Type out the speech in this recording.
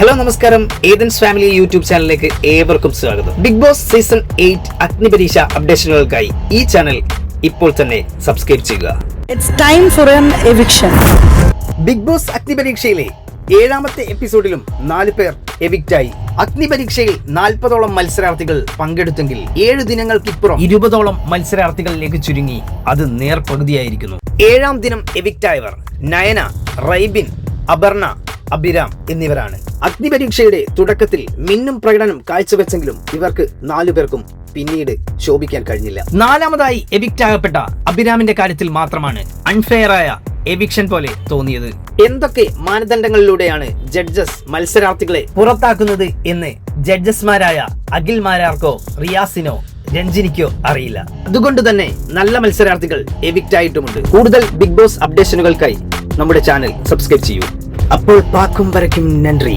Hello നമസ്കാരം, Athens family YouTube ചാനലിലേക്ക് ഏവർക്കും സ്വാഗതം. ബിഗ് ബോസ് സീസൺ 8 അഗ്നിപരീക്ഷ അപ്ഡേഷനുകൾക്കായി ഈ ചാനൽ ഇപ്പോൾ തന്നെ സബ്സ്ക്രൈബ് ചെയ്യുക. It's time for an eviction. Big boss അഗ്നിപരീക്ഷയിലെ 7ാമത്തെ എപ്പിസോഡിലും 4 പേർ എവിക്റ്റായി. അഗ്നിപരീക്ഷയിൽ 40ഓളം മത്സരാർത്ഥികൾ പങ്കെടുത്തെങ്കിൽ 7 ദിനങ്ങൾക്കിപ്പുറം 20ഓളം മത്സരാർത്ഥികളിലേക്ക് ചുരുങ്ങി. അത് നേർപകുതിയായിരിക്കുന്നു. 7ാം ദിനം എവിക്റ്റായവർ നയന, റൈബിൻ, അപർണ, അഭിരാം എന്നിവരാണ്. അഗ്നിപരീക്ഷയുടെ തുടക്കത്തിൽ മിന്നും പ്രകടനം കാഴ്ചവെച്ചെങ്കിലും ഇവർക്ക് 4 പേർക്കും പിന്നീട് ശോഭിക്കാൻ കഴിഞ്ഞില്ല. 4ാമതായി എവിക്റ്റ് ആകപ്പെട്ട അഭിരാമിന്റെ കാര്യത്തിൽ മാത്രമാണ് അൺഫെയറായ എവിക്ഷൻ പോലെ തോന്നിയത്. എന്തൊക്കെ മാനദണ്ഡങ്ങളിലൂടെയാണ് ജഡ്ജസ് മത്സരാർത്ഥികളെ പുറത്താക്കുന്നത് എന്ന് ജഡ്ജസ്മാരായ അഖിൽ മാരാർക്കോ റിയാസിനോ രഞ്ജിനിക്കോ അറിയില്ല. അതുകൊണ്ട് തന്നെ നല്ല മത്സരാർത്ഥികൾ എവിക്റ്റ് ആയിട്ടുമുണ്ട്. കൂടുതൽ ബിഗ് ബോസ് അപ്ഡേഷനുകൾക്കായി നമ്മുടെ ചാനൽ സബ്സ്ക്രൈബ് ചെയ്യൂ. അപ്പോൾ പാക്കും വരയ്ക്കും നന്ദി.